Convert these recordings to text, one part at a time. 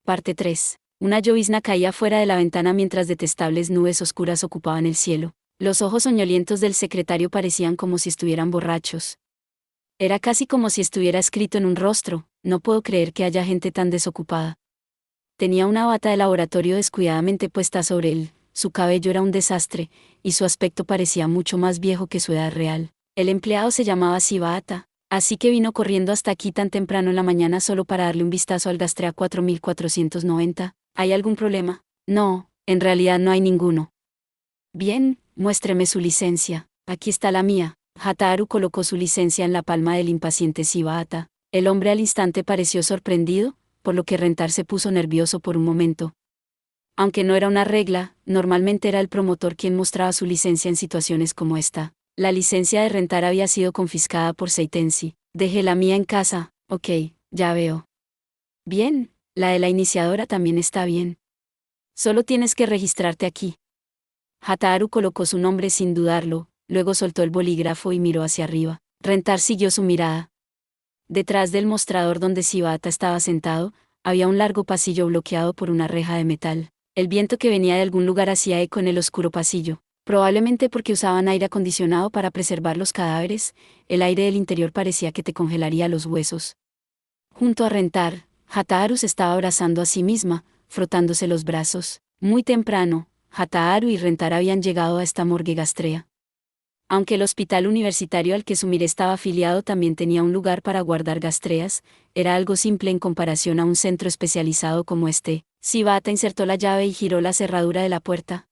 Parte 3. Una llovizna caía fuera de la ventana mientras detestables nubes oscuras ocupaban el cielo. Los ojos soñolientos del secretario parecían como si estuvieran borrachos. Era casi como si estuviera escrito en un rostro: no puedo creer que haya gente tan desocupada. Tenía una bata de laboratorio descuidadamente puesta sobre él, su cabello era un desastre, y su aspecto parecía mucho más viejo que su edad real. El empleado se llamaba Shibata, así que vino corriendo hasta aquí tan temprano en la mañana solo para darle un vistazo al Gastrea 4490. ¿Hay algún problema? No, en realidad no hay ninguno. Bien, muéstreme su licencia. Aquí está la mía. Hataharu colocó su licencia en la palma del impaciente Shibata. El hombre al instante pareció sorprendido, por lo que Rentar se puso nervioso por un momento. Aunque no era una regla, normalmente era el promotor quien mostraba su licencia en situaciones como esta. La licencia de Rentar había sido confiscada por Seitensi. Dejé la mía en casa. Ok, ya veo. Bien, la de la iniciadora también está bien. Solo tienes que registrarte aquí. Hataharu colocó su nombre sin dudarlo, luego soltó el bolígrafo y miró hacia arriba. Rentar siguió su mirada. Detrás del mostrador donde Shibata estaba sentado, había un largo pasillo bloqueado por una reja de metal. El viento que venía de algún lugar hacía eco en el oscuro pasillo. Probablemente porque usaban aire acondicionado para preservar los cadáveres, el aire del interior parecía que te congelaría los huesos. Junto a Rentar, Hataharu se estaba abrazando a sí misma, frotándose los brazos. Muy temprano, Hataharu y Rentar habían llegado a esta morgue gastrea. Aunque el hospital universitario al que Sumire estaba afiliado también tenía un lugar para guardar gastreas, era algo simple en comparación a un centro especializado como este. Shibata insertó la llave y giró la cerradura de la puerta.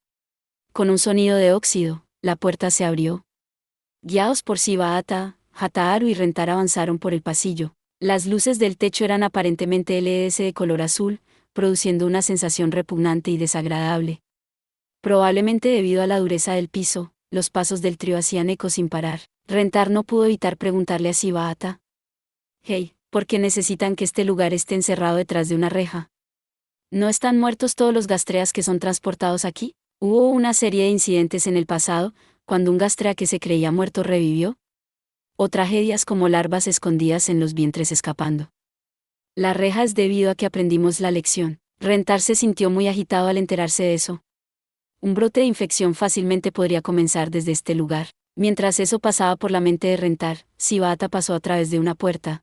Con un sonido de óxido, la puerta se abrió. Guiados por Shibata, Hataharu y Rentar avanzaron por el pasillo. Las luces del techo eran aparentemente LEDs de color azul, produciendo una sensación repugnante y desagradable. Probablemente debido a la dureza del piso, los pasos del trío hacían eco sin parar. Rentar no pudo evitar preguntarle a Shibata. Hey, ¿por qué necesitan que este lugar esté encerrado detrás de una reja? ¿No están muertos todos los gastreas que son transportados aquí? ¿Hubo una serie de incidentes en el pasado, cuando un gastrea que se creía muerto revivió? ¿O tragedias como larvas escondidas en los vientres escapando? La reja es debido a que aprendimos la lección. Rentar se sintió muy agitado al enterarse de eso. Un brote de infección fácilmente podría comenzar desde este lugar. Mientras eso pasaba por la mente de Rentar, Shibata pasó a través de una puerta.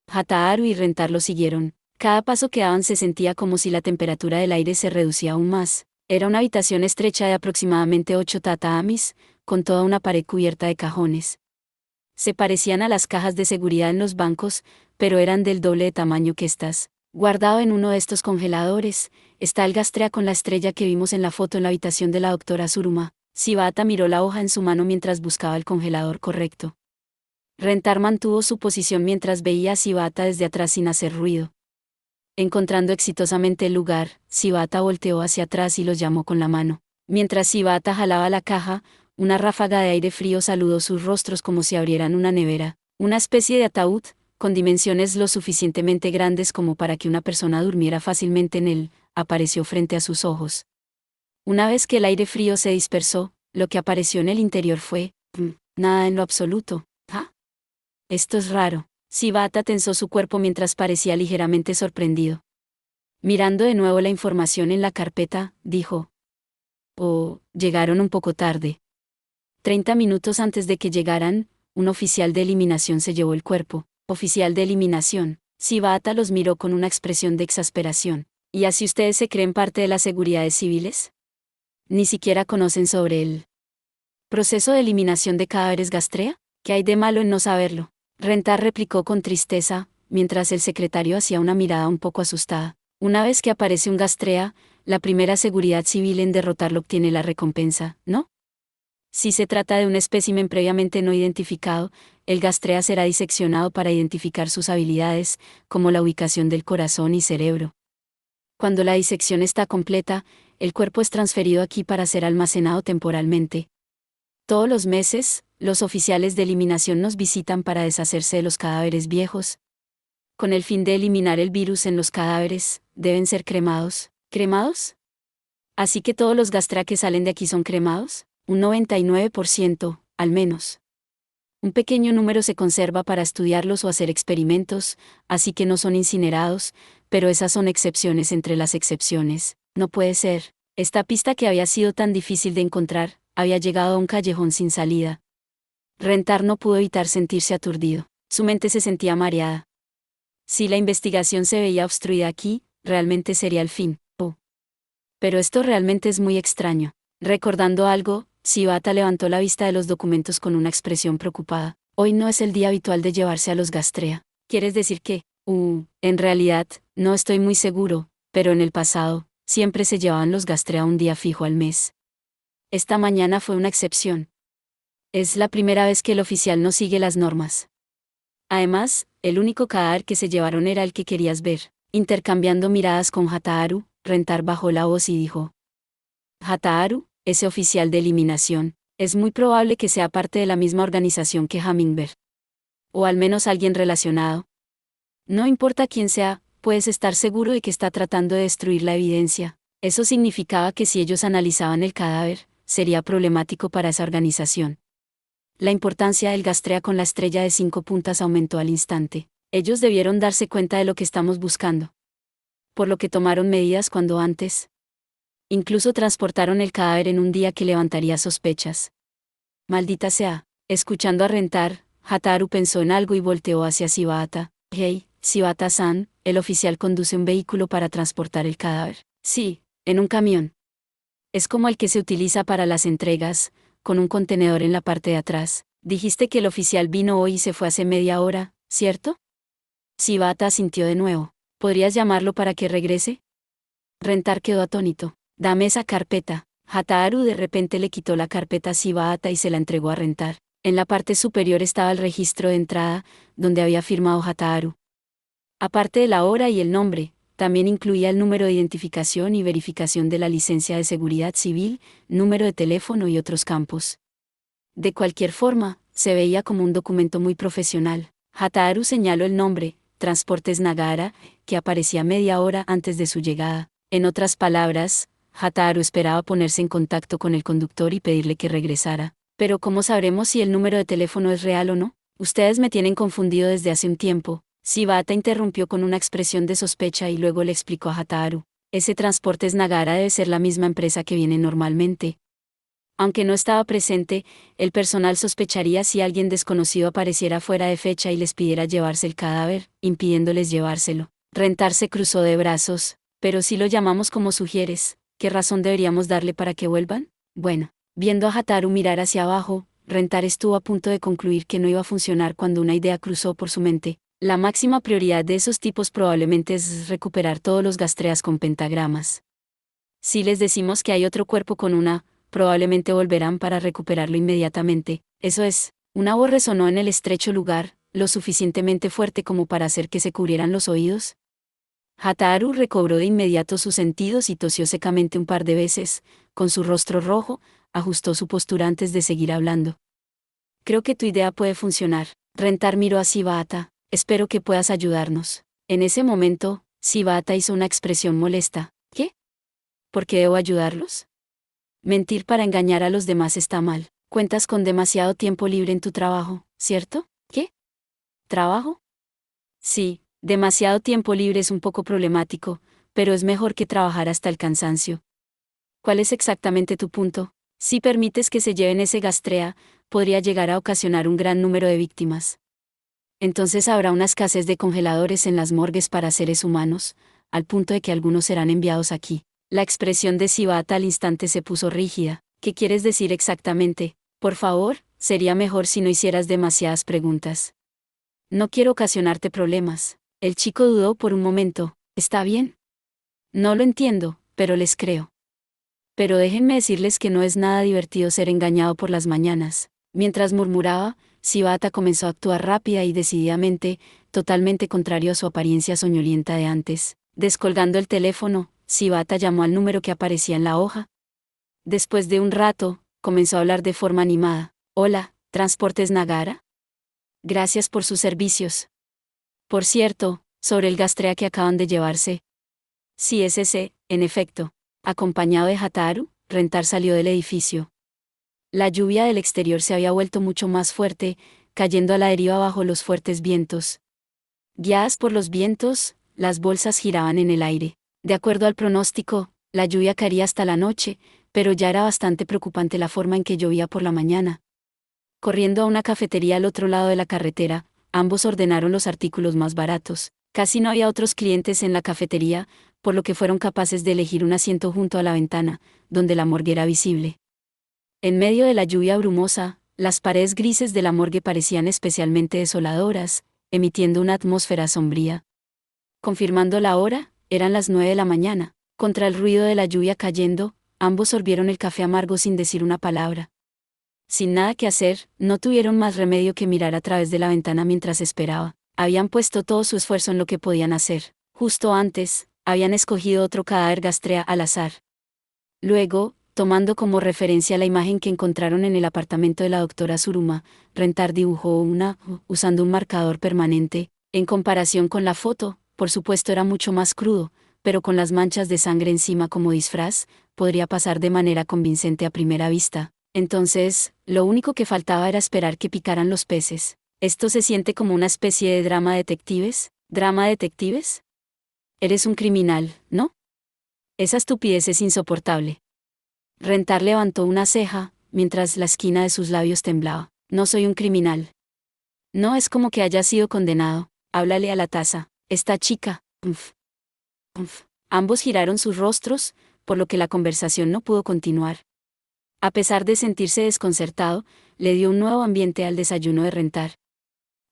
Hataharu y Rentar lo siguieron. Cada paso que daban se sentía como si la temperatura del aire se reducía aún más. Era una habitación estrecha de aproximadamente 8 tatamis, con toda una pared cubierta de cajones. Se parecían a las cajas de seguridad en los bancos, pero eran del doble de tamaño que estas. Guardado en uno de estos congeladores, está el gastrea con la estrella que vimos en la foto en la habitación de la doctora Suruma. Shibata miró la hoja en su mano mientras buscaba el congelador correcto. Rentar mantuvo su posición mientras veía a Shibata desde atrás sin hacer ruido. Encontrando exitosamente el lugar, Shibata volteó hacia atrás y los llamó con la mano. Mientras Shibata jalaba la caja, una ráfaga de aire frío saludó sus rostros como si abrieran una nevera. Una especie de ataúd, con dimensiones lo suficientemente grandes como para que una persona durmiera fácilmente en él, apareció frente a sus ojos. Una vez que el aire frío se dispersó, lo que apareció en el interior fue, nada en lo absoluto. ¿Ah? Esto es raro. Shibata tensó su cuerpo mientras parecía ligeramente sorprendido. Mirando de nuevo la información en la carpeta, dijo: oh, llegaron un poco tarde. 30 minutos antes de que llegaran, un oficial de eliminación se llevó el cuerpo. Oficial de eliminación. Shibata los miró con una expresión de exasperación. ¿Y así ustedes se creen parte de las seguridades civiles? Ni siquiera conocen sobre el proceso de eliminación de cadáveres gastrea. ¿Qué hay de malo en no saberlo? Rentar replicó con tristeza, mientras el secretario hacía una mirada un poco asustada. Una vez que aparece un gastrea, la primera seguridad civil en derrotarlo obtiene la recompensa, ¿no? Si se trata de un espécimen previamente no identificado, el gastrea será diseccionado para identificar sus habilidades, como la ubicación del corazón y cerebro. Cuando la disección está completa, el cuerpo es transferido aquí para ser almacenado temporalmente. Todos los meses, los oficiales de eliminación nos visitan para deshacerse de los cadáveres viejos. Con el fin de eliminar el virus en los cadáveres, deben ser cremados. ¿Cremados? ¿Así que todos los gastrea que salen de aquí son cremados? Un 99%, al menos. Un pequeño número se conserva para estudiarlos o hacer experimentos, así que no son incinerados, pero esas son excepciones entre las excepciones. No puede ser. Esta pista que había sido tan difícil de encontrar, había llegado a un callejón sin salida. Rentar no pudo evitar sentirse aturdido. Su mente se sentía mareada. Si la investigación se veía obstruida aquí, realmente sería el fin. Oh. Pero esto realmente es muy extraño. Recordando algo, Shibata levantó la vista de los documentos con una expresión preocupada. Hoy no es el día habitual de llevarse a los Gastrea. ¿Quieres decir que? En realidad, no estoy muy seguro, pero en el pasado, siempre se llevaban los Gastrea un día fijo al mes. Esta mañana fue una excepción. Es la primera vez que el oficial no sigue las normas. Además, el único cadáver que se llevaron era el que querías ver. Intercambiando miradas con Hataharu, Rentar bajó la voz y dijo: Hataharu, ese oficial de eliminación, es muy probable que sea parte de la misma organización que Hummingbird. O al menos alguien relacionado. No importa quién sea, puedes estar seguro de que está tratando de destruir la evidencia. Eso significaba que si ellos analizaban el cadáver, sería problemático para esa organización. La importancia del Gastrea con la estrella de 5 puntas aumentó al instante. Ellos debieron darse cuenta de lo que estamos buscando. Por lo que tomaron medidas cuando antes. Incluso transportaron el cadáver en un día que levantaría sospechas. Maldita sea. Escuchando a Rentar, Hataharu pensó en algo y volteó hacia Shibata. Hey, Shibata-san, el oficial conduce un vehículo para transportar el cadáver. Sí, en un camión. Es como el que se utiliza para las entregas, con un contenedor en la parte de atrás. Dijiste que el oficial vino hoy y se fue hace media hora, ¿cierto? Shibata asintió de nuevo. ¿Podrías llamarlo para que regrese? Rentar quedó atónito. Dame esa carpeta. Hataharu de repente le quitó la carpeta a Shibata y se la entregó a Rentar. En la parte superior estaba el registro de entrada, donde había firmado Hataharu. Aparte de la hora y el nombre, también incluía el número de identificación y verificación de la licencia de seguridad civil, número de teléfono y otros campos. De cualquier forma, se veía como un documento muy profesional. Hataharu señaló el nombre, Transportes Nagara, que aparecía media hora antes de su llegada. En otras palabras, Hataharu esperaba ponerse en contacto con el conductor y pedirle que regresara. Pero ¿cómo sabremos si el número de teléfono es real o no? Ustedes me tienen confundido desde hace un tiempo. Shibata interrumpió con una expresión de sospecha y luego le explicó a Hataharu. Ese Transportes Nagara debe ser la misma empresa que viene normalmente. Aunque no estaba presente, el personal sospecharía si alguien desconocido apareciera fuera de fecha y les pidiera llevarse el cadáver, impidiéndoles llevárselo. Rentar se cruzó de brazos. Pero si lo llamamos como sugieres, ¿qué razón deberíamos darle para que vuelvan? Bueno, viendo a Hataharu mirar hacia abajo, Rentar estuvo a punto de concluir que no iba a funcionar cuando una idea cruzó por su mente. La máxima prioridad de esos tipos probablemente es recuperar todos los Gastreas con pentagramas. Si les decimos que hay otro cuerpo con una, probablemente volverán para recuperarlo inmediatamente. Eso es, una voz resonó en el estrecho lugar, lo suficientemente fuerte como para hacer que se cubrieran los oídos. Hataharu recobró de inmediato sus sentidos y tosió secamente un par de veces, con su rostro rojo, ajustó su postura antes de seguir hablando. Creo que tu idea puede funcionar. Rentar miró a Shibata. Espero que puedas ayudarnos. En ese momento, Shibata hizo una expresión molesta. ¿Qué? ¿Por qué debo ayudarlos? Mentir para engañar a los demás está mal. Cuentas con demasiado tiempo libre en tu trabajo, ¿cierto? ¿Qué? ¿Trabajo? Sí, demasiado tiempo libre es un poco problemático, pero es mejor que trabajar hasta el cansancio. ¿Cuál es exactamente tu punto? Si permites que se lleven ese Gastrea, podría llegar a ocasionar un gran número de víctimas. Entonces habrá una escasez de congeladores en las morgues para seres humanos, al punto de que algunos serán enviados aquí. La expresión de Shibata al instante se puso rígida. ¿Qué quieres decir exactamente? Por favor, sería mejor si no hicieras demasiadas preguntas. No quiero ocasionarte problemas. El chico dudó por un momento. ¿Está bien? No lo entiendo, pero les creo. Pero déjenme decirles que no es nada divertido ser engañado por las mañanas. Mientras murmuraba, Shibata comenzó a actuar rápida y decididamente, totalmente contrario a su apariencia soñolienta de antes. Descolgando el teléfono, Shibata llamó al número que aparecía en la hoja. Después de un rato, comenzó a hablar de forma animada. Hola, ¿Transportes Nagara? Gracias por sus servicios. Por cierto, sobre el Gastrea que acaban de llevarse. Sí, es ese, en efecto. Acompañado de Hataharu, Rentar salió del edificio. La lluvia del exterior se había vuelto mucho más fuerte, cayendo a la deriva bajo los fuertes vientos. Guiadas por los vientos, las bolsas giraban en el aire. De acuerdo al pronóstico, la lluvia caería hasta la noche, pero ya era bastante preocupante la forma en que llovía por la mañana. Corriendo a una cafetería al otro lado de la carretera, ambos ordenaron los artículos más baratos. Casi no había otros clientes en la cafetería, por lo que fueron capaces de elegir un asiento junto a la ventana, donde la morgue era visible. En medio de la lluvia brumosa, las paredes grises de la morgue parecían especialmente desoladoras, emitiendo una atmósfera sombría. Confirmando la hora, eran las 9 de la mañana. Contra el ruido de la lluvia cayendo, ambos sorbieron el café amargo sin decir una palabra. Sin nada que hacer, no tuvieron más remedio que mirar a través de la ventana mientras esperaba. Habían puesto todo su esfuerzo en lo que podían hacer. Justo antes, habían escogido otro cadáver gastrea al azar. Luego, tomando como referencia la imagen que encontraron en el apartamento de la doctora Suruma, Rentar dibujó una usando un marcador permanente. En comparación con la foto, por supuesto era mucho más crudo, pero con las manchas de sangre encima como disfraz, podría pasar de manera convincente a primera vista. Entonces, lo único que faltaba era esperar que picaran los peces. ¿Esto se siente como una especie de drama de detectives? ¿Drama de detectives? Eres un criminal, ¿no? Esa estupidez es insoportable. Rentar levantó una ceja, mientras la esquina de sus labios temblaba. No soy un criminal. No es como que haya sido condenado. Háblale a la taza. Esta chica. Ambos giraron sus rostros, por lo que la conversación no pudo continuar. A pesar de sentirse desconcertado, le dio un nuevo ambiente al desayuno de Rentar.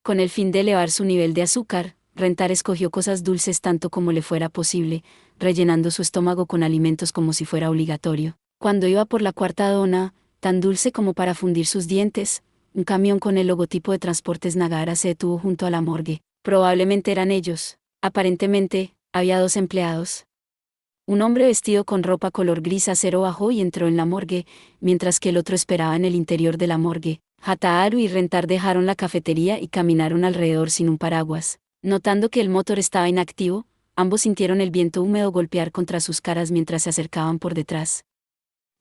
Con el fin de elevar su nivel de azúcar, Rentar escogió cosas dulces tanto como le fuera posible, rellenando su estómago con alimentos como si fuera obligatorio. Cuando iba por la cuarta dona, tan dulce como para fundir sus dientes, un camión con el logotipo de Transportes Nagara se detuvo junto a la morgue. Probablemente eran ellos. Aparentemente, había dos empleados. Un hombre vestido con ropa color gris acero bajó y entró en la morgue, mientras que el otro esperaba en el interior de la morgue. Hataharu y Rentar dejaron la cafetería y caminaron alrededor sin un paraguas. Notando que el motor estaba inactivo, ambos sintieron el viento húmedo golpear contra sus caras mientras se acercaban por detrás.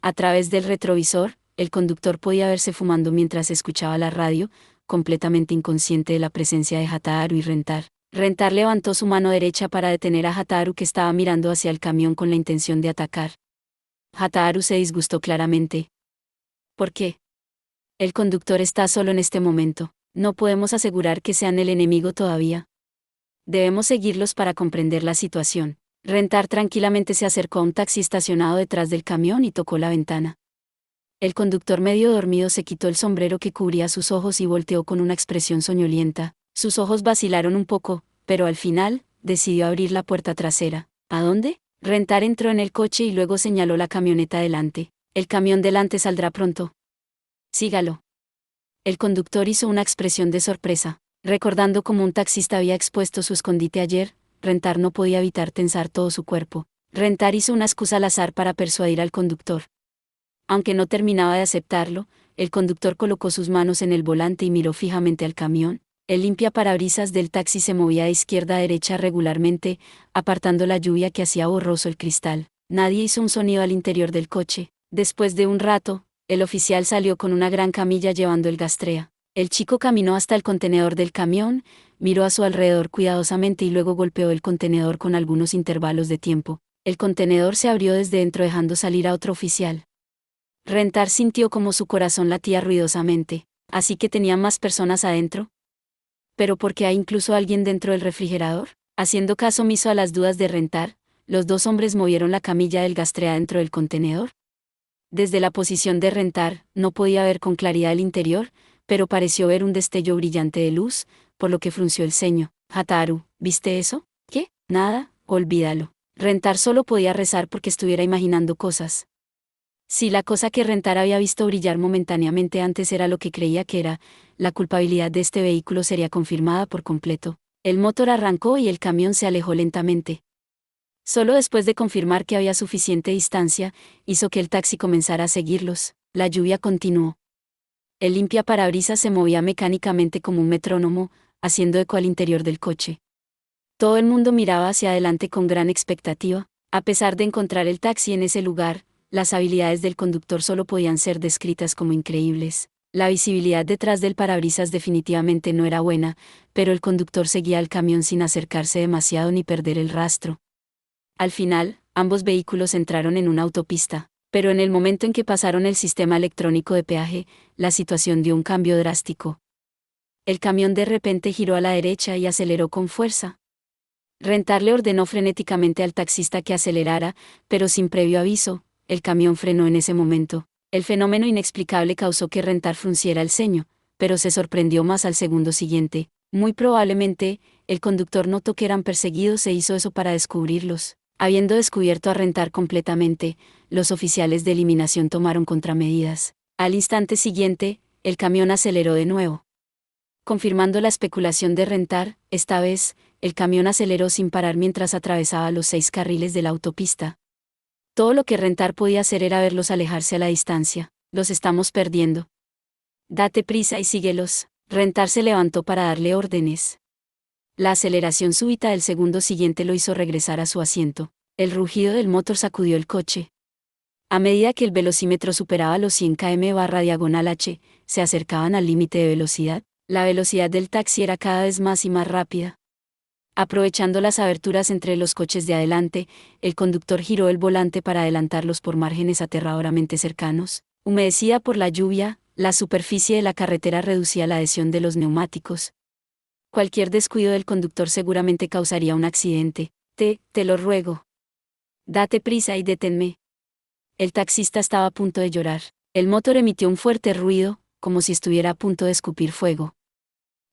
A través del retrovisor, el conductor podía verse fumando mientras escuchaba la radio, completamente inconsciente de la presencia de Hataharu y Rentar. Rentar levantó su mano derecha para detener a Hataharu, que estaba mirando hacia el camión con la intención de atacar. Hataharu se disgustó claramente. ¿Por qué? El conductor está solo en este momento. No podemos asegurar que sean el enemigo todavía. Debemos seguirlos para comprender la situación. Rentar tranquilamente se acercó a un taxi estacionado detrás del camión y tocó la ventana. El conductor medio dormido se quitó el sombrero que cubría sus ojos y volteó con una expresión soñolienta. Sus ojos vacilaron un poco, pero al final, decidió abrir la puerta trasera. ¿A dónde? Rentar entró en el coche y luego señaló la camioneta delante. El camión delante saldrá pronto. Sígalo. El conductor hizo una expresión de sorpresa. Recordando cómo un taxista había expuesto su escondite ayer, Rentar no podía evitar tensar todo su cuerpo. Rentar hizo una excusa al azar para persuadir al conductor. Aunque no terminaba de aceptarlo, el conductor colocó sus manos en el volante y miró fijamente al camión. El limpiaparabrisas del taxi se movía de izquierda a derecha regularmente, apartando la lluvia que hacía borroso el cristal. Nadie hizo un sonido al interior del coche. Después de un rato, el oficial salió con una gran camilla llevando el gastrea. El chico caminó hasta el contenedor del camión, miró a su alrededor cuidadosamente y luego golpeó el contenedor con algunos intervalos de tiempo. El contenedor se abrió desde dentro dejando salir a otro oficial. Rentar sintió como su corazón latía ruidosamente. ¿Así que tenía más personas adentro? ¿Pero por qué hay incluso alguien dentro del refrigerador? Haciendo caso omiso a las dudas de Rentar, los dos hombres movieron la camilla del gastrea dentro del contenedor. Desde la posición de Rentar, no podía ver con claridad el interior, pero pareció ver un destello brillante de luz, por lo que frunció el ceño. Hataharu, ¿viste eso? ¿Qué? Nada, olvídalo. Rentar solo podía rezar porque estuviera imaginando cosas. Si la cosa que Rentar había visto brillar momentáneamente antes era lo que creía que era, la culpabilidad de este vehículo sería confirmada por completo. El motor arrancó y el camión se alejó lentamente. Solo después de confirmar que había suficiente distancia, hizo que el taxi comenzara a seguirlos. La lluvia continuó. El limpiaparabrisas se movía mecánicamente como un metrónomo, haciendo eco al interior del coche. Todo el mundo miraba hacia adelante con gran expectativa. A pesar de encontrar el taxi en ese lugar, las habilidades del conductor solo podían ser descritas como increíbles. La visibilidad detrás del parabrisas definitivamente no era buena, pero el conductor seguía al camión sin acercarse demasiado ni perder el rastro. Al final, ambos vehículos entraron en una autopista, pero en el momento en que pasaron el sistema electrónico de peaje, la situación dio un cambio drástico. El camión de repente giró a la derecha y aceleró con fuerza. Rentar le ordenó frenéticamente al taxista que acelerara, pero sin previo aviso, el camión frenó en ese momento. El fenómeno inexplicable causó que Rentar frunciera el ceño, pero se sorprendió más al segundo siguiente. Muy probablemente, el conductor notó que eran perseguidos e hizo eso para descubrirlos. Habiendo descubierto a Rentar completamente, los oficiales de eliminación tomaron contramedidas. Al instante siguiente, el camión aceleró de nuevo. Confirmando la especulación de Rentar, esta vez, el camión aceleró sin parar mientras atravesaba los 6 carriles de la autopista. Todo lo que Rentar podía hacer era verlos alejarse a la distancia. Los estamos perdiendo. Date prisa y síguelos. Rentar se levantó para darle órdenes. La aceleración súbita del segundo siguiente lo hizo regresar a su asiento. El rugido del motor sacudió el coche. A medida que el velocímetro superaba los 100 km/h, se acercaban al límite de velocidad. La velocidad del taxi era cada vez más y más rápida. Aprovechando las aberturas entre los coches de adelante, el conductor giró el volante para adelantarlos por márgenes aterradoramente cercanos. Humedecida por la lluvia, la superficie de la carretera reducía la adhesión de los neumáticos. Cualquier descuido del conductor seguramente causaría un accidente. Te lo ruego. Date prisa y deténme. El taxista estaba a punto de llorar. El motor emitió un fuerte ruido, como si estuviera a punto de escupir fuego.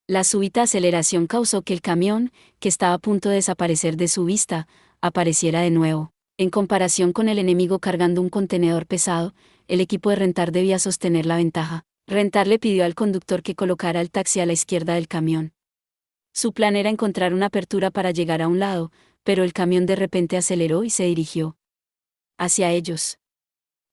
La súbita aceleración causó que el camión, que estaba a punto de desaparecer de su vista, apareciera de nuevo. En comparación con el enemigo cargando un contenedor pesado, el equipo de Rentar debía sostener la ventaja. Rentar le pidió al conductor que colocara el taxi a la izquierda del camión. Su plan era encontrar una apertura para llegar a un lado, pero el camión de repente aceleró y se dirigió hacia ellos.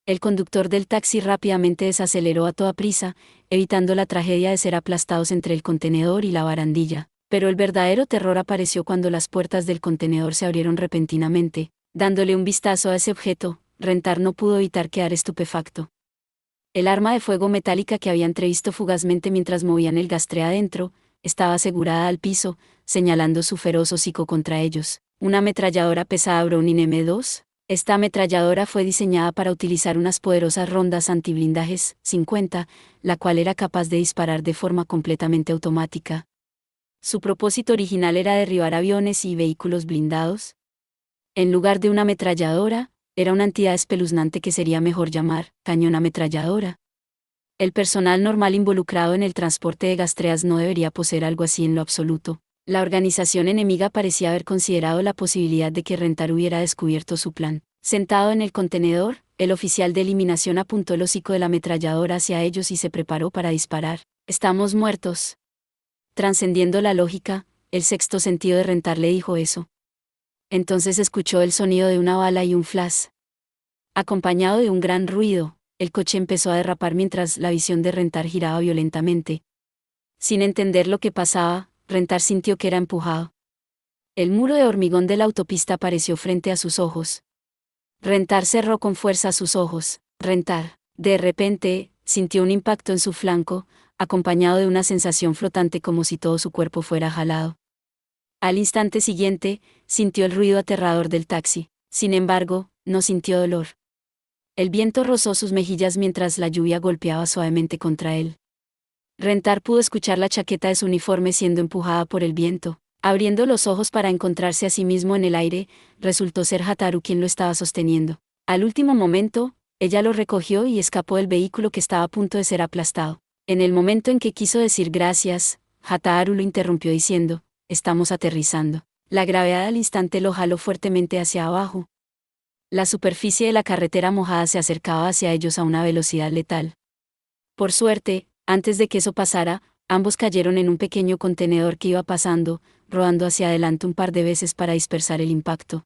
El conductor del taxi rápidamente desaceleró a toda prisa, evitando la tragedia de ser aplastados entre el contenedor y la barandilla. Pero el verdadero terror apareció cuando las puertas del contenedor se abrieron repentinamente. Dándole un vistazo a ese objeto, Rentar no pudo evitar quedar estupefacto. El arma de fuego metálica que había entrevisto fugazmente mientras movían el gastre adentro, estaba asegurada al piso, señalando su feroz hocico contra ellos. Una ametralladora pesada Browning M2. Esta ametralladora fue diseñada para utilizar unas poderosas rondas antiblindajes 50, la cual era capaz de disparar de forma completamente automática. Su propósito original era derribar aviones y vehículos blindados. En lugar de una ametralladora, era una entidad espeluznante que sería mejor llamar cañón ametralladora. El personal normal involucrado en el transporte de gastreas no debería poseer algo así en lo absoluto. La organización enemiga parecía haber considerado la posibilidad de que Rentar hubiera descubierto su plan. Sentado en el contenedor, el oficial de eliminación apuntó el hocico de la ametralladora hacia ellos y se preparó para disparar. Estamos muertos. Trascendiendo la lógica, el sexto sentido de Rentar le dijo eso. Entonces escuchó el sonido de una bala y un flash. Acompañado de un gran ruido, el coche empezó a derrapar mientras la visión de Rentar giraba violentamente. Sin entender lo que pasaba, Rentar sintió que era empujado. El muro de hormigón de la autopista apareció frente a sus ojos. Rentar cerró con fuerza sus ojos. Rentar, de repente, sintió un impacto en su flanco, acompañado de una sensación flotante como si todo su cuerpo fuera jalado. Al instante siguiente, sintió el ruido aterrador del taxi. Sin embargo, no sintió dolor. El viento rozó sus mejillas mientras la lluvia golpeaba suavemente contra él. Rentar pudo escuchar la chaqueta de su uniforme siendo empujada por el viento. Abriendo los ojos para encontrarse a sí mismo en el aire, resultó ser Hataru quien lo estaba sosteniendo. Al último momento, ella lo recogió y escapó del vehículo que estaba a punto de ser aplastado. En el momento en que quiso decir gracias, Hataru lo interrumpió diciendo, «Estamos aterrizando». La gravedad al instante lo jaló fuertemente hacia abajo. La superficie de la carretera mojada se acercaba hacia ellos a una velocidad letal. Por suerte, antes de que eso pasara, ambos cayeron en un pequeño contenedor que iba pasando, rodando hacia adelante un par de veces para dispersar el impacto.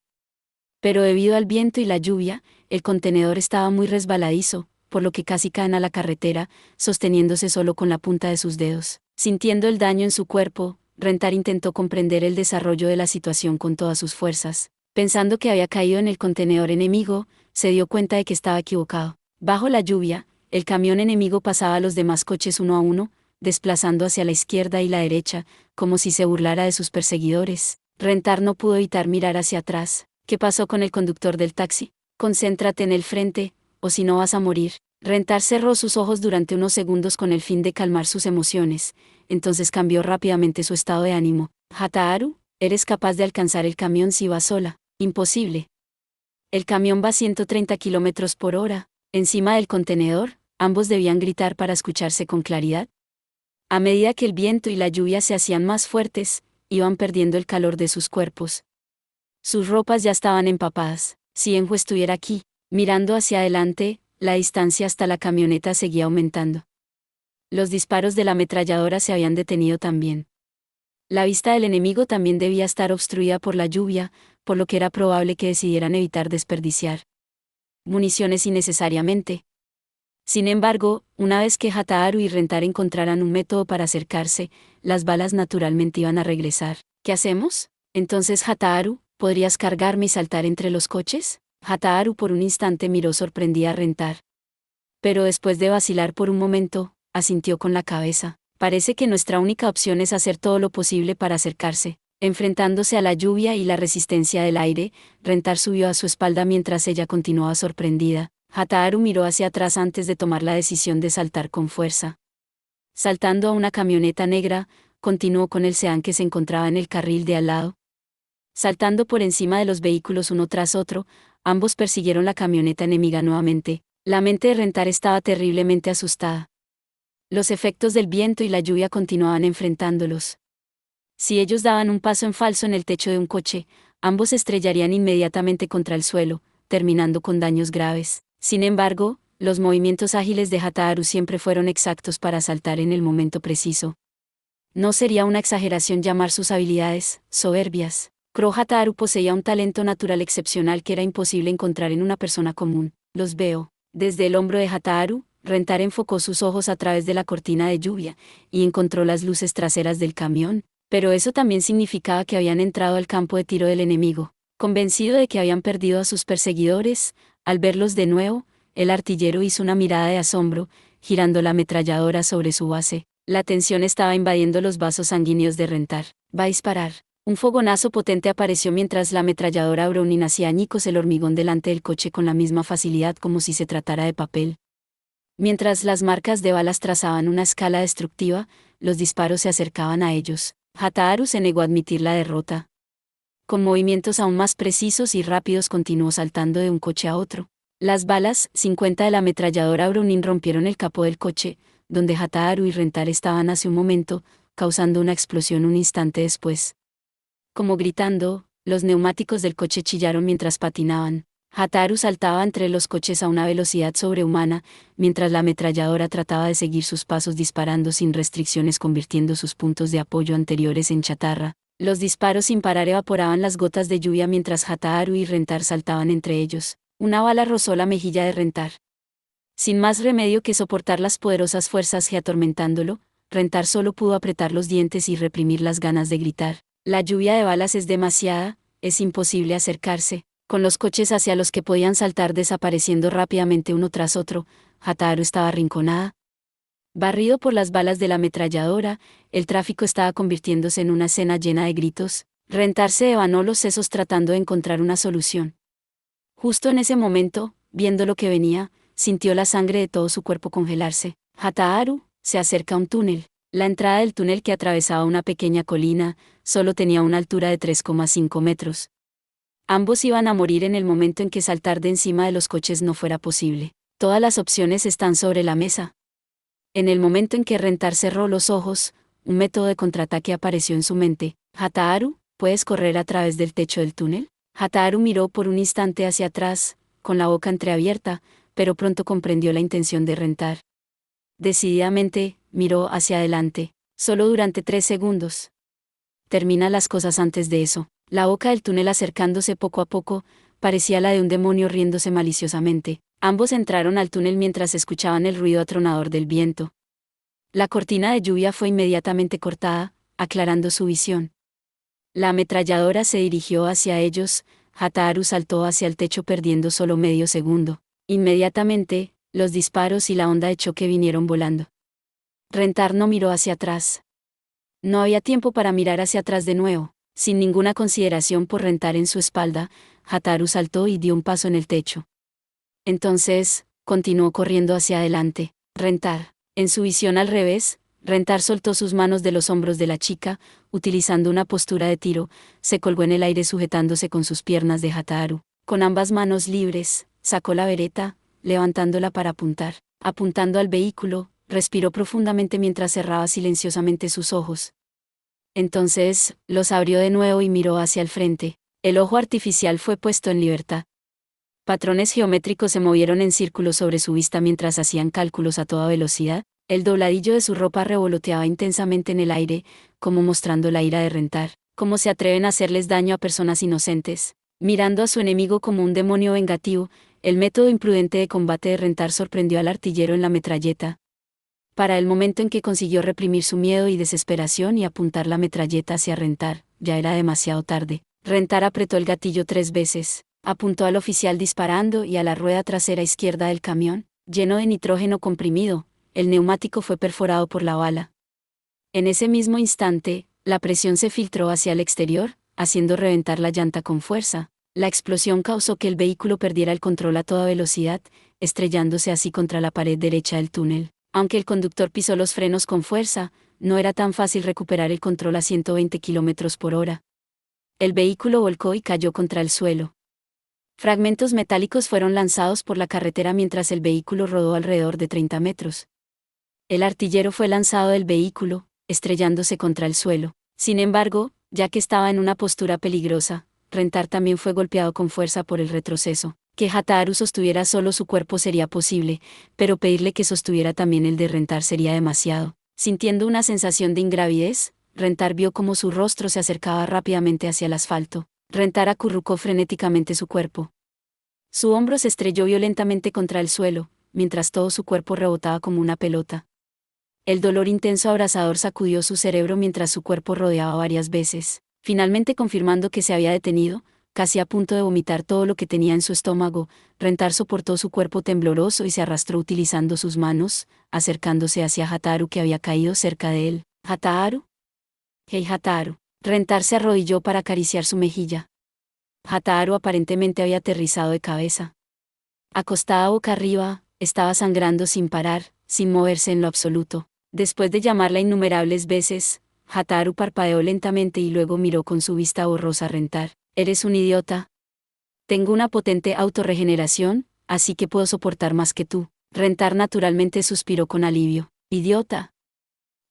Pero debido al viento y la lluvia, el contenedor estaba muy resbaladizo, por lo que casi caen a la carretera, sosteniéndose solo con la punta de sus dedos. Sintiendo el daño en su cuerpo, Rentar intentó comprender el desarrollo de la situación con todas sus fuerzas. Pensando que había caído en el contenedor enemigo, se dio cuenta de que estaba equivocado. Bajo la lluvia, El camión enemigo pasaba a los demás coches uno a uno, desplazando hacia la izquierda y la derecha, como si se burlara de sus perseguidores. Rentar no pudo evitar mirar hacia atrás. ¿Qué pasó con el conductor del taxi? Concéntrate en el frente, o si no vas a morir. Rentar cerró sus ojos durante unos segundos con el fin de calmar sus emociones, entonces cambió rápidamente su estado de ánimo. Hataharu, eres capaz de alcanzar el camión si vas sola. Imposible. El camión va a 130 kilómetros por hora. Encima del contenedor, ambos debían gritar para escucharse con claridad. A medida que el viento y la lluvia se hacían más fuertes, iban perdiendo el calor de sus cuerpos. Sus ropas ya estaban empapadas. Si Enjo estuviera aquí, mirando hacia adelante, la distancia hasta la camioneta seguía aumentando. Los disparos de la ametralladora se habían detenido también. La vista del enemigo también debía estar obstruida por la lluvia, por lo que era probable que decidieran evitar desperdiciar municiones innecesariamente. Sin embargo, una vez que Hataharu y Rentar encontraran un método para acercarse, las balas naturalmente iban a regresar. ¿Qué hacemos? Entonces Hataharu, ¿podrías cargarme y saltar entre los coches? Hataharu por un instante miró sorprendida a Rentar. Pero después de vacilar por un momento, asintió con la cabeza. Parece que nuestra única opción es hacer todo lo posible para acercarse. Enfrentándose a la lluvia y la resistencia del aire, Rentar subió a su espalda mientras ella continuaba sorprendida. Hataharu miró hacia atrás antes de tomar la decisión de saltar con fuerza. Saltando a una camioneta negra, continuó con el sedán que se encontraba en el carril de al lado. Saltando por encima de los vehículos uno tras otro, ambos persiguieron la camioneta enemiga nuevamente. La mente de Rentar estaba terriblemente asustada. Los efectos del viento y la lluvia continuaban enfrentándolos. Si ellos daban un paso en falso en el techo de un coche, ambos se estrellarían inmediatamente contra el suelo, terminando con daños graves. Sin embargo, los movimientos ágiles de Hataharu siempre fueron exactos para saltar en el momento preciso. No sería una exageración llamar sus habilidades soberbias. Hataharu poseía un talento natural excepcional que era imposible encontrar en una persona común. Los veo. Desde el hombro de Hataharu, Rentar enfocó sus ojos a través de la cortina de lluvia, y encontró las luces traseras del camión. Pero eso también significaba que habían entrado al campo de tiro del enemigo. Convencido de que habían perdido a sus perseguidores, al verlos de nuevo, el artillero hizo una mirada de asombro, girando la ametralladora sobre su base. La tensión estaba invadiendo los vasos sanguíneos de Rentar. Va a disparar. Un fogonazo potente apareció mientras la ametralladora Browning hacía añicos el hormigón delante del coche con la misma facilidad como si se tratara de papel. Mientras las marcas de balas trazaban una escala destructiva, los disparos se acercaban a ellos. Hataharu se negó a admitir la derrota. Con movimientos aún más precisos y rápidos continuó saltando de un coche a otro. Las balas 50 de la ametralladora Browning rompieron el capó del coche, donde Hataharu y Rentar estaban hace un momento, causando una explosión un instante después. Como gritando, los neumáticos del coche chillaron mientras patinaban. Hataharu saltaba entre los coches a una velocidad sobrehumana, mientras la ametralladora trataba de seguir sus pasos disparando sin restricciones, convirtiendo sus puntos de apoyo anteriores en chatarra. Los disparos sin parar evaporaban las gotas de lluvia mientras Hataharu y Rentar saltaban entre ellos. Una bala rozó la mejilla de Rentar. Sin más remedio que soportar las poderosas fuerzas que atormentándolo, Rentar solo pudo apretar los dientes y reprimir las ganas de gritar. La lluvia de balas es demasiada, es imposible acercarse. Con los coches hacia los que podían saltar desapareciendo rápidamente uno tras otro, Hataharu estaba arrinconada. Barrido por las balas de la ametralladora, el tráfico estaba convirtiéndose en una escena llena de gritos. Rentar se devanó los sesos tratando de encontrar una solución. Justo en ese momento, viendo lo que venía, sintió la sangre de todo su cuerpo congelarse. Hataharu, se acerca a un túnel. La entrada del túnel, que atravesaba una pequeña colina, solo tenía una altura de 3,5 metros. Ambos iban a morir en el momento en que saltar de encima de los coches no fuera posible. Todas las opciones están sobre la mesa. En el momento en que Rentar cerró los ojos, un método de contraataque apareció en su mente. Hataharu, ¿puedes correr a través del techo del túnel? Hataharu miró por un instante hacia atrás, con la boca entreabierta, pero pronto comprendió la intención de Rentar. Decididamente, miró hacia adelante, solo durante 3 segundos. Termina las cosas antes de eso. La boca del túnel, acercándose poco a poco, parecía la de un demonio riéndose maliciosamente. Ambos entraron al túnel mientras escuchaban el ruido atronador del viento. La cortina de lluvia fue inmediatamente cortada, aclarando su visión. La ametralladora se dirigió hacia ellos. Hataharu saltó hacia el techo perdiendo solo medio segundo. Inmediatamente, Los disparos y la onda de choque vinieron volando. Rentar no miró hacia atrás. No había tiempo para mirar hacia atrás de nuevo. Sin ninguna consideración por Rentar en su espalda, Hataru saltó y dio un paso en el techo. Entonces, continuó corriendo hacia adelante. Rentar. En su visión al revés, Rentar soltó sus manos de los hombros de la chica, utilizando una postura de tiro, se colgó en el aire sujetándose con sus piernas de Hataru. Con ambas manos libres, sacó la vereta, levantándola para apuntar. Apuntando al vehículo, respiró profundamente mientras cerraba silenciosamente sus ojos. Entonces, los abrió de nuevo y miró hacia el frente. El ojo artificial fue puesto en libertad. Patrones geométricos se movieron en círculos sobre su vista mientras hacían cálculos a toda velocidad. El dobladillo de su ropa revoloteaba intensamente en el aire, como mostrando la ira de Rentar. ¿Cómo se atreven a hacerles daño a personas inocentes? Mirando a su enemigo como un demonio vengativo, el método imprudente de combate de Rentar sorprendió al artillero en la metralleta. Para el momento en que consiguió reprimir su miedo y desesperación y apuntar la metralleta hacia Rentar, ya era demasiado tarde. Rentar apretó el gatillo 3 veces, apuntó al oficial disparando y a la rueda trasera izquierda del camión, lleno de nitrógeno comprimido. El neumático fue perforado por la bala. En ese mismo instante, la presión se filtró hacia el exterior, haciendo reventar la llanta con fuerza. La explosión causó que el vehículo perdiera el control a toda velocidad, estrellándose así contra la pared derecha del túnel. Aunque el conductor pisó los frenos con fuerza, no era tan fácil recuperar el control a 120 km por hora. El vehículo volcó y cayó contra el suelo. Fragmentos metálicos fueron lanzados por la carretera mientras el vehículo rodó alrededor de 30 metros. El artillero fue lanzado del vehículo, estrellándose contra el suelo. Sin embargo, ya que estaba en una postura peligrosa, Rentar también fue golpeado con fuerza por el retroceso. Que Hataru sostuviera solo su cuerpo sería posible, pero pedirle que sostuviera también el de Rentar sería demasiado. Sintiendo una sensación de ingravidez, Rentar vio cómo su rostro se acercaba rápidamente hacia el asfalto. Rentar acurrucó frenéticamente su cuerpo. Su hombro se estrelló violentamente contra el suelo, mientras todo su cuerpo rebotaba como una pelota. El dolor intenso abrasador sacudió su cerebro mientras su cuerpo rodeaba varias veces, finalmente confirmando que se había detenido. Casi a punto de vomitar todo lo que tenía en su estómago, Rentar soportó su cuerpo tembloroso y se arrastró utilizando sus manos, acercándose hacia Hataru que había caído cerca de él. ¿Hataru? Hey Hataru. Rentar se arrodilló para acariciar su mejilla. Hataru aparentemente había aterrizado de cabeza. Acostada boca arriba, estaba sangrando sin parar, sin moverse en lo absoluto. Después de llamarla innumerables veces, Hataru parpadeó lentamente y luego miró con su vista borrosa a Rentar. ¿Eres un idiota? Tengo una potente autorregeneración, así que puedo soportar más que tú. Rentar naturalmente suspiró con alivio. ¿Idiota?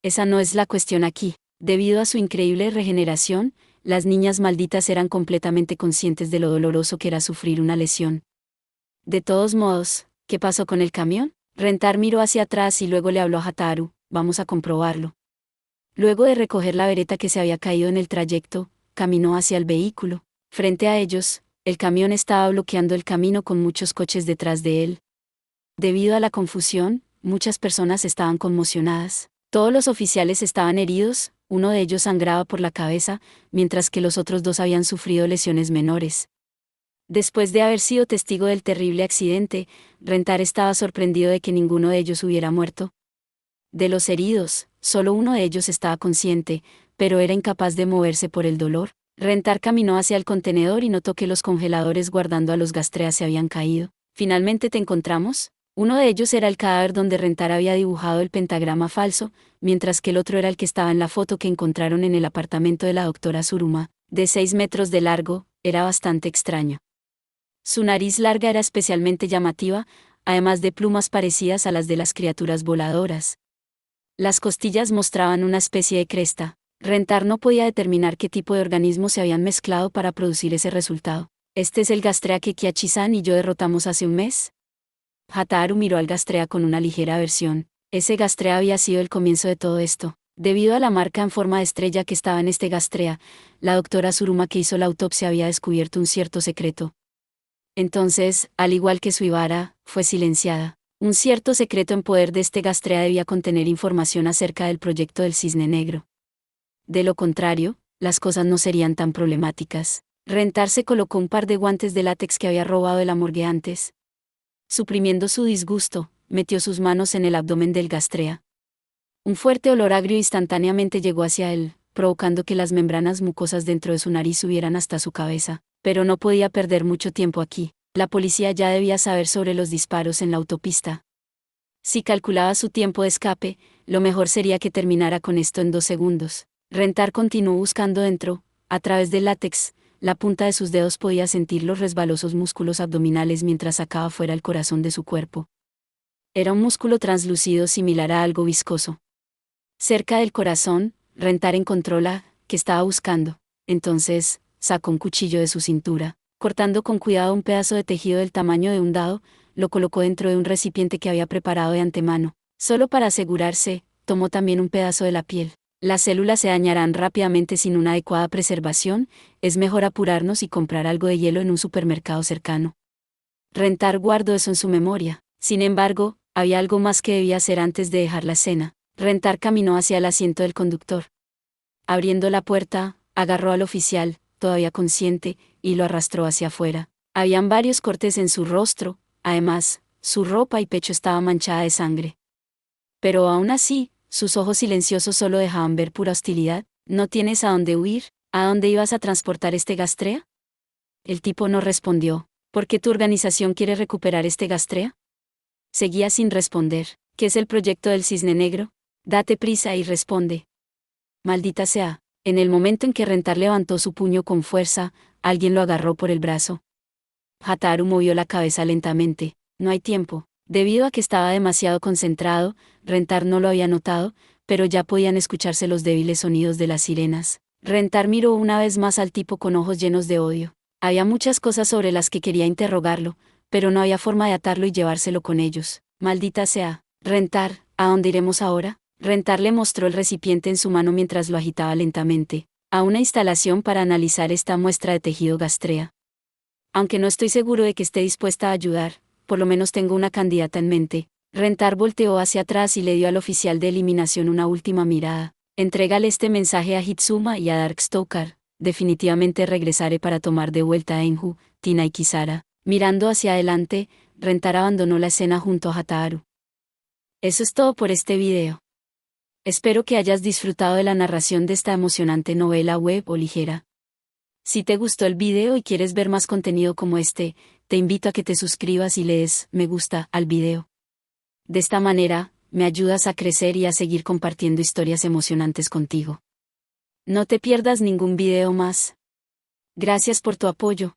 Esa no es la cuestión aquí. Debido a su increíble regeneración, las niñas malditas eran completamente conscientes de lo doloroso que era sufrir una lesión. De todos modos, ¿qué pasó con el camión? Rentar miró hacia atrás y luego le habló a Hataru. Vamos a comprobarlo. Luego de recoger la vereta que se había caído en el trayecto, caminó hacia el vehículo. Frente a ellos, el camión estaba bloqueando el camino con muchos coches detrás de él. Debido a la confusión, muchas personas estaban conmocionadas. Todos los oficiales estaban heridos, uno de ellos sangraba por la cabeza, mientras que los otros 2 habían sufrido lesiones menores. Después de haber sido testigo del terrible accidente, Rentar estaba sorprendido de que ninguno de ellos hubiera muerto. De los heridos, solo uno de ellos estaba consciente, pero era incapaz de moverse por el dolor. Rentar caminó hacia el contenedor y notó que los congeladores guardando a los Gastrea se habían caído. ¿Finalmente te encontramos? Uno de ellos era el cadáver donde Rentar había dibujado el pentagrama falso, mientras que el otro era el que estaba en la foto que encontraron en el apartamento de la doctora Suruma, de 6 metros de largo. Era bastante extraño. Su nariz larga era especialmente llamativa, además de plumas parecidas a las de las criaturas voladoras. Las costillas mostraban una especie de cresta. Rentar no podía determinar qué tipo de organismos se habían mezclado para producir ese resultado. ¿Este es el Gastrea que Kiachi-san y yo derrotamos hace un mes? Hataru miró al Gastrea con una ligera aversión. Ese Gastrea había sido el comienzo de todo esto. Debido a la marca en forma de estrella que estaba en este Gastrea, la doctora Suruma que hizo la autopsia había descubierto un cierto secreto. Entonces, al igual que Suibara, fue silenciada. Un cierto secreto en poder de este Gastrea debía contener información acerca del proyecto del Cisne Negro. De lo contrario, las cosas no serían tan problemáticas. Rentar se colocó un par de guantes de látex que había robado de la morgue antes. Suprimiendo su disgusto, metió sus manos en el abdomen del Gastrea. Un fuerte olor agrio instantáneamente llegó hacia él, provocando que las membranas mucosas dentro de su nariz subieran hasta su cabeza, pero no podía perder mucho tiempo aquí. La policía ya debía saber sobre los disparos en la autopista. Si calculaba su tiempo de escape, lo mejor sería que terminara con esto en 2 segundos. Rentar continuó buscando dentro, a través del látex. La punta de sus dedos podía sentir los resbalosos músculos abdominales mientras sacaba fuera el corazón de su cuerpo. Era un músculo translúcido similar a algo viscoso. Cerca del corazón, Rentar encontró la que estaba buscando. Entonces, sacó un cuchillo de su cintura, cortando con cuidado un pedazo de tejido del tamaño de un dado, lo colocó dentro de un recipiente que había preparado de antemano. Solo para asegurarse, tomó también un pedazo de la piel. Las células se dañarán rápidamente sin una adecuada preservación, es mejor apurarnos y comprar algo de hielo en un supermercado cercano. Rentar guardó eso en su memoria. Sin embargo, había algo más que debía hacer antes de dejar la escena. Rentar caminó hacia el asiento del conductor. Abriendo la puerta, agarró al oficial, todavía consciente, y lo arrastró hacia afuera. Habían varios cortes en su rostro, además, su ropa y pecho estaba manchada de sangre. Pero aún así, sus ojos silenciosos solo dejaban ver pura hostilidad. ¿No tienes a dónde huir? ¿A dónde ibas a transportar este Gastrea? El tipo no respondió. ¿Por qué tu organización quiere recuperar este Gastrea? Seguía sin responder. ¿Qué es el proyecto del Cisne Negro? Date prisa y responde. Maldita sea. En el momento en que Rentar levantó su puño con fuerza, alguien lo agarró por el brazo. Hataru movió la cabeza lentamente. No hay tiempo. Debido a que estaba demasiado concentrado, Rentar no lo había notado, pero ya podían escucharse los débiles sonidos de las sirenas. Rentar miró una vez más al tipo con ojos llenos de odio. Había muchas cosas sobre las que quería interrogarlo, pero no había forma de atarlo y llevárselo con ellos. Maldita sea. Rentar, ¿a dónde iremos ahora? Rentar le mostró el recipiente en su mano mientras lo agitaba lentamente. A una instalación para analizar esta muestra de tejido Gastrea. Aunque no estoy seguro de que esté dispuesta a ayudar, por lo menos tengo una candidata en mente. Rentar volteó hacia atrás y le dio al oficial de eliminación una última mirada. Entrégale este mensaje a Hitsuma y a Darkstalker. Definitivamente regresaré para tomar de vuelta a Enju, Tina y Kisara. Mirando hacia adelante, Rentar abandonó la escena junto a Hataru. Eso es todo por este video. Espero que hayas disfrutado de la narración de esta emocionante novela web o ligera. Si te gustó el video y quieres ver más contenido como este, te invito a que te suscribas y le des me gusta al video. De esta manera, me ayudas a crecer y a seguir compartiendo historias emocionantes contigo. No te pierdas ningún video más. Gracias por tu apoyo.